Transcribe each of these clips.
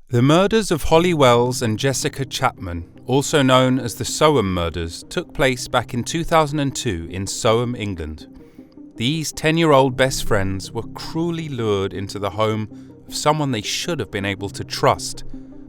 The murders of Holly Wells and Jessica Chapman, also known as the Soham murders, took place back in 2002 in Soham, England. These 10-year-old best friends were cruelly lured into the home of someone they should have been able to trust,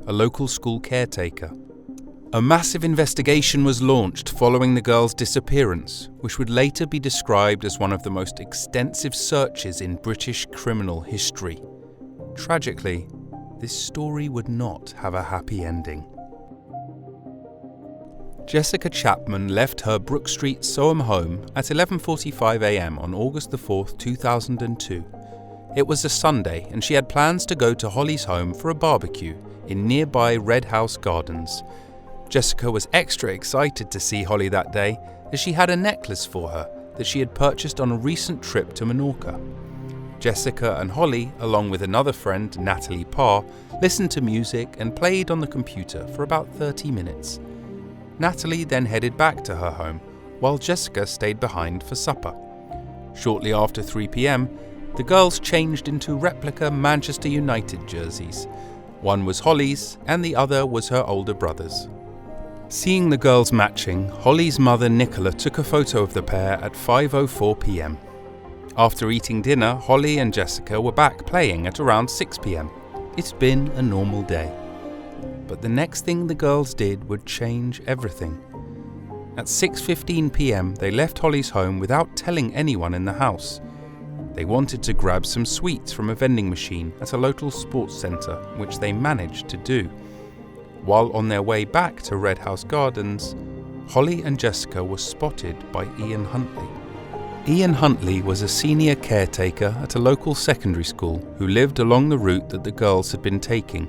a local school caretaker. A massive investigation was launched following the girls' disappearance, which would later be described as one of the most extensive searches in British criminal history. Tragically, this story would not have a happy ending. Jessica Chapman left her Brook Street, Soham home at 11:45 a.m. on August 4th, 2002. It was a Sunday and she had plans to go to Holly's home for a barbecue in nearby Red House Gardens. Jessica was extra excited to see Holly that day as she had a necklace for her that she had purchased on a recent trip to Menorca. Jessica and Holly, along with another friend, Natalie Parr, listened to music and played on the computer for about 30 minutes. Natalie then headed back to her home, while Jessica stayed behind for supper. Shortly after 3 p.m, the girls changed into replica Manchester United jerseys. One was Holly's and the other was her older brother's. Seeing the girls matching, Holly's mother Nicola took a photo of the pair at 5:04 p.m. After eating dinner, Holly and Jessica were back playing at around 6 p.m. It's been a normal day. But the next thing the girls did would change everything. At 6:15 p.m, they left Holly's home without telling anyone in the house. They wanted to grab some sweets from a vending machine at a local sports centre, which they managed to do. While on their way back to Red House Gardens, Holly and Jessica were spotted by Ian Huntley. Ian Huntley was a senior caretaker at a local secondary school who lived along the route that the girls had been taking.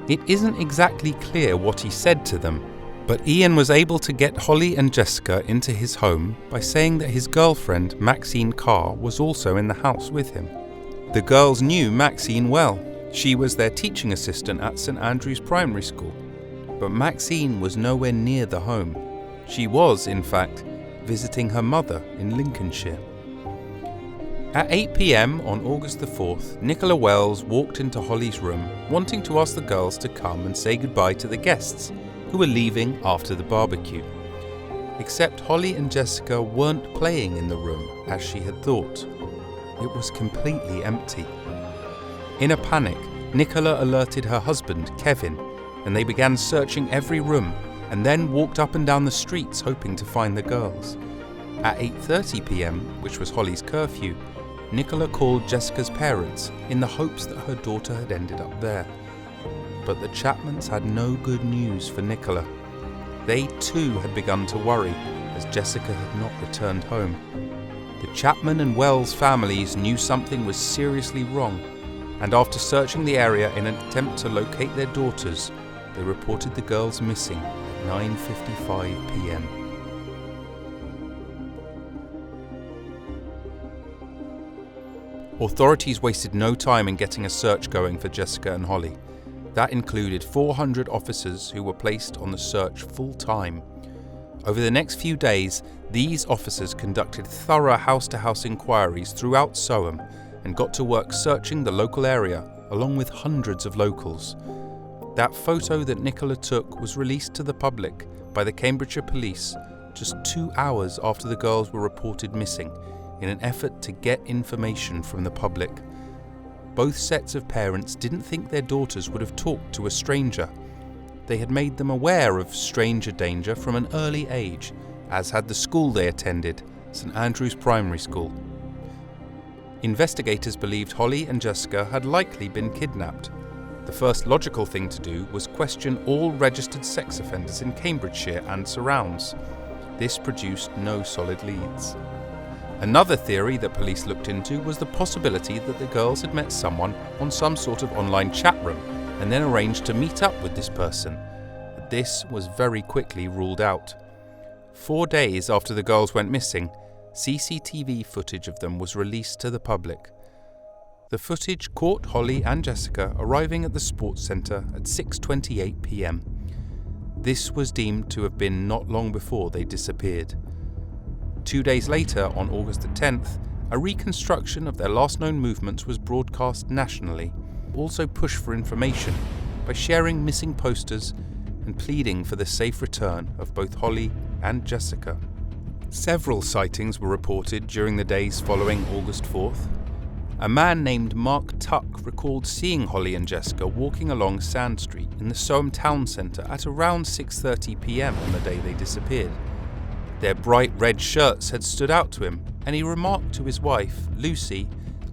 It isn't exactly clear what he said to them, but Ian was able to get Holly and Jessica into his home by saying that his girlfriend, Maxine Carr, was also in the house with him. The girls knew Maxine well. She was their teaching assistant at St Andrew's Primary School. But Maxine was nowhere near the home. She was, in fact, visiting her mother in Lincolnshire. At 8 p.m. on August the 4th, Nicola Wells walked into Holly's room, wanting to ask the girls to come and say goodbye to the guests, who were leaving after the barbecue. Except Holly and Jessica weren't playing in the room as she had thought. It was completely empty. In a panic, Nicola alerted her husband, Kevin, and they began searching every room and then walked up and down the streets hoping to find the girls. At 8:30 p.m, which was Holly's curfew, Nicola called Jessica's parents in the hopes that her daughter had ended up there. But the Chapmans had no good news for Nicola. They too had begun to worry as Jessica had not returned home. The Chapman and Wells families knew something was seriously wrong, and after searching the area in an attempt to locate their daughters, they reported the girls missing at 9:55 p.m. Authorities wasted no time in getting a search going for Jessica and Holly. That included 400 officers who were placed on the search full-time. Over the next few days, these officers conducted thorough house-to-house inquiries throughout Soham and got to work searching the local area, along with hundreds of locals. That photo that Nicola took was released to the public by the Cambridgeshire Police just 2 hours after the girls were reported missing, in an effort to get information from the public. Both sets of parents didn't think their daughters would have talked to a stranger. They had made them aware of stranger danger from an early age, as had the school they attended, St Andrew's Primary School. Investigators believed Holly and Jessica had likely been kidnapped. The first logical thing to do was question all registered sex offenders in Cambridgeshire and surrounds. This produced no solid leads. Another theory that police looked into was the possibility that the girls had met someone on some sort of online chat room and then arranged to meet up with this person. But this was very quickly ruled out. 4 days after the girls went missing, CCTV footage of them was released to the public. The footage caught Holly and Jessica arriving at the sports centre at 6:28 p.m. This was deemed to have been not long before they disappeared. 2 days later, on August the 10th, a reconstruction of their last known movements was broadcast nationally. Also pushed for information, by sharing missing posters and pleading for the safe return of both Holly and Jessica. Several sightings were reported during the days following August 4th. A man named Mark Tuck recalled seeing Holly and Jessica walking along Sand Street in the Soham town centre at around 6:30 p.m. on the day they disappeared. Their bright red shirts had stood out to him, and he remarked to his wife, Lucy,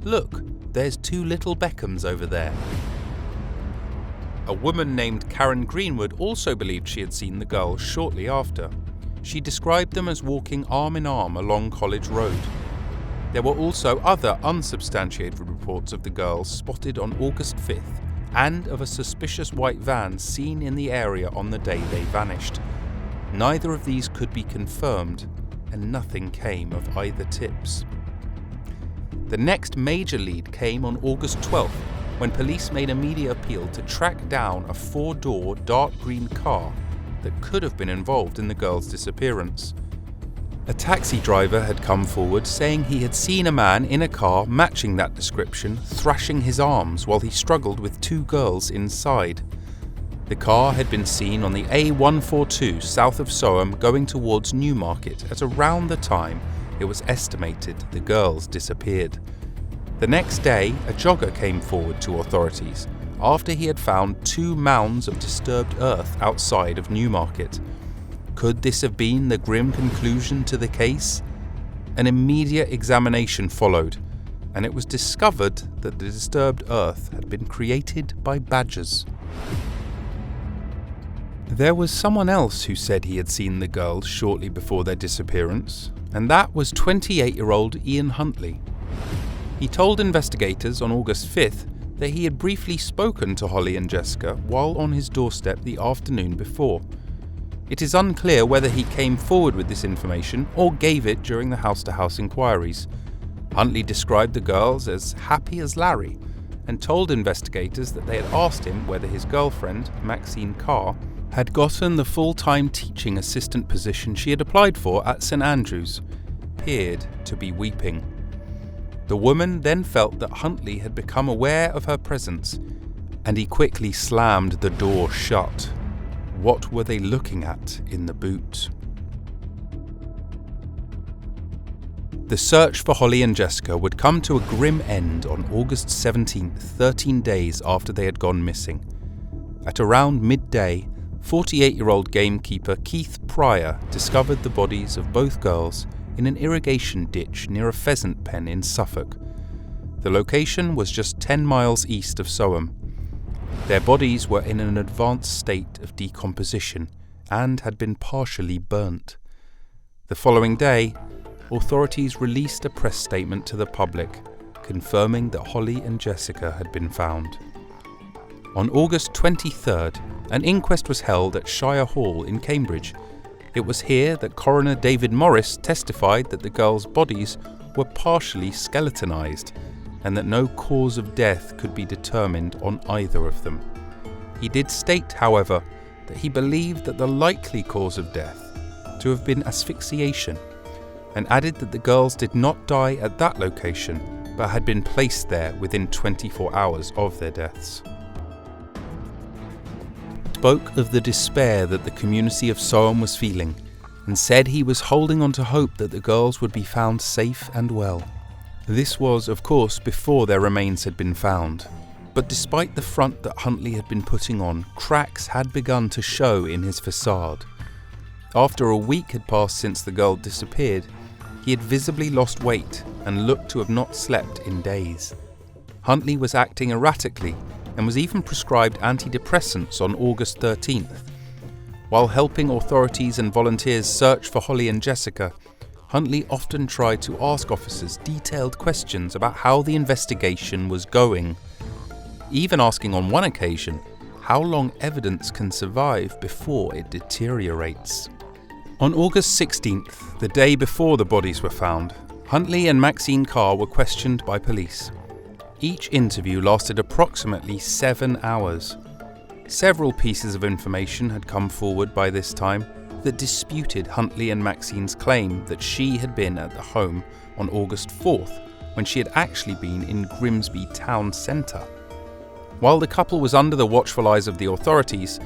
"Look, there's two little Beckhams over there." A woman named Karen Greenwood also believed she had seen the girls shortly after. She described them as walking arm in arm along College Road. There were also other unsubstantiated reports of the girls spotted on August 5th and of a suspicious white van seen in the area on the day they vanished. Neither of these could be confirmed, and nothing came of either tips. The next major lead came on August 12th, when police made a media appeal to track down a four-door dark green car that could have been involved in the girls' disappearance. A taxi driver had come forward saying he had seen a man in a car matching that description thrashing his arms while he struggled with two girls inside. The car had been seen on the A142 south of Soham going towards Newmarket at around the time it was estimated the girls disappeared. The next day, a jogger came forward to authorities after he had found two mounds of disturbed earth outside of Newmarket. Could this have been the grim conclusion to the case? An immediate examination followed, and it was discovered that the disturbed earth had been created by badgers. There was someone else who said he had seen the girls shortly before their disappearance, and that was 28-year-old Ian Huntley. He told investigators on August 5th that he had briefly spoken to Holly and Jessica while on his doorstep the afternoon before. It is unclear whether he came forward with this information or gave it during the house-to-house inquiries. Huntley described the girls as happy as Larry and told investigators that they had asked him whether his girlfriend, Maxine Carr, had gotten the full-time teaching assistant position she had applied for at St Andrews, appeared to be weeping. The woman then felt that Huntley had become aware of her presence, and he quickly slammed the door shut. What were they looking at in the boot? The search for Holly and Jessica would come to a grim end on August 17th, 13 days after they had gone missing. At around midday, 48-year-old gamekeeper Keith Pryor discovered the bodies of both girls in an irrigation ditch near a pheasant pen in Suffolk. The location was just 10 miles east of Soham. Their bodies were in an advanced state of decomposition and had been partially burnt. The following day, authorities released a press statement to the public confirming that Holly and Jessica had been found. On August 23rd, an inquest was held at Shire Hall in Cambridge. It was here that coroner David Morris testified that the girls' bodies were partially skeletonized and that no cause of death could be determined on either of them. He did state, however, that he believed that the likely cause of death to have been asphyxiation, and added that the girls did not die at that location but had been placed there within 24 hours of their deaths. He spoke of the despair that the community of Soham was feeling and said he was holding on to hope that the girls would be found safe and well. This was, of course, before their remains had been found. But despite the front that Huntley had been putting on, cracks had begun to show in his facade. After a week had passed since the girl disappeared, he had visibly lost weight and looked to have not slept in days. Huntley was acting erratically and was even prescribed antidepressants on August 13th. While helping authorities and volunteers search for Holly and Jessica, Huntley often tried to ask officers detailed questions about how the investigation was going, even asking on one occasion how long evidence can survive before it deteriorates. On August 16th, the day before the bodies were found, Huntley and Maxine Carr were questioned by police. Each interview lasted approximately 7 hours. Several pieces of information had come forward by this time that disputed Huntley and Maxine's claim that she had been at the home on August 4th when she had actually been in Grimsby town centre. While the couple was under the watchful eyes of the authorities,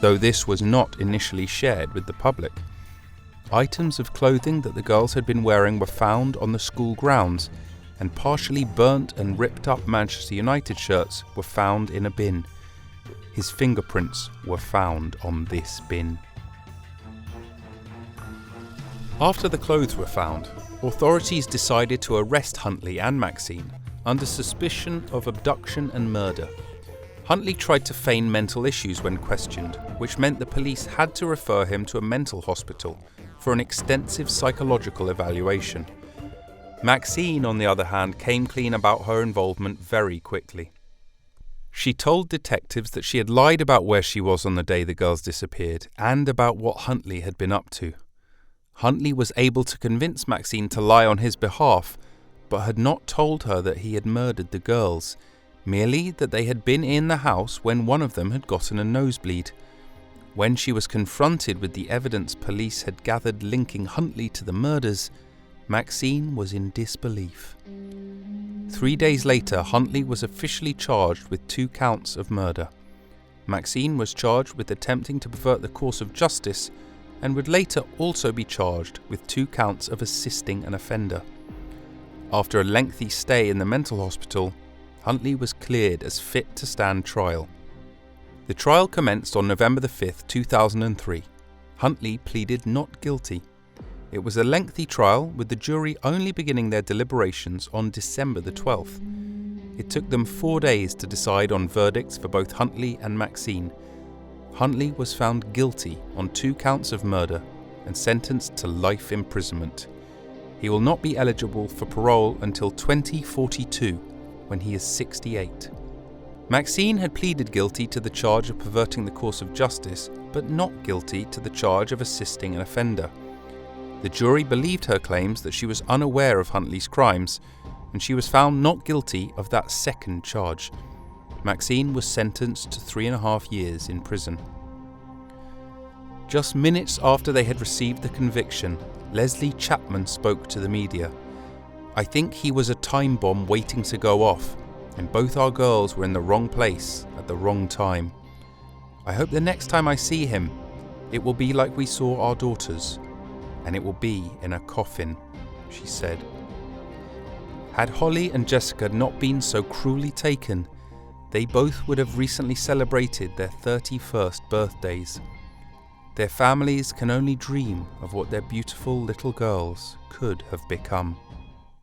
though this was not initially shared with the public, items of clothing that the girls had been wearing were found on the school grounds, and partially burnt and ripped up Manchester United shirts were found in a bin. His fingerprints were found on this bin. After the clothes were found, authorities decided to arrest Huntley and Maxine under suspicion of abduction and murder. Huntley tried to feign mental issues when questioned, which meant the police had to refer him to a mental hospital for an extensive psychological evaluation. Maxine, on the other hand, came clean about her involvement very quickly. She told detectives that she had lied about where she was on the day the girls disappeared and about what Huntley had been up to. Huntley was able to convince Maxine to lie on his behalf, but had not told her that he had murdered the girls, merely that they had been in the house when one of them had gotten a nosebleed. When she was confronted with the evidence police had gathered linking Huntley to the murders, Maxine was in disbelief. 3 days later, Huntley was officially charged with 2 counts of murder. Maxine was charged with attempting to pervert the course of justice and would later also be charged with 2 counts of assisting an offender. After a lengthy stay in the mental hospital, Huntley was cleared as fit to stand trial. The trial commenced on November 5, 2003. Huntley pleaded not guilty. It was a lengthy trial, with the jury only beginning their deliberations on December 12th. It took them 4 days to decide on verdicts for both Huntley and Maxine. Huntley was found guilty on 2 counts of murder and sentenced to life imprisonment. He will not be eligible for parole until 2042, when he is 68. Maxine had pleaded guilty to the charge of perverting the course of justice, but not guilty to the charge of assisting an offender. The jury believed her claims that she was unaware of Huntley's crimes, and she was found not guilty of that second charge. Maxine was sentenced to 3.5 years in prison. Just minutes after they had received the conviction, Leslie Chapman spoke to the media. "I think he was a time bomb waiting to go off, and both our girls were in the wrong place at the wrong time. I hope the next time I see him, it will be like we saw our daughters, and it will be in a coffin," she said. Had Holly and Jessica not been so cruelly taken, they both would have recently celebrated their 31st birthdays. Their families can only dream of what their beautiful little girls could have become.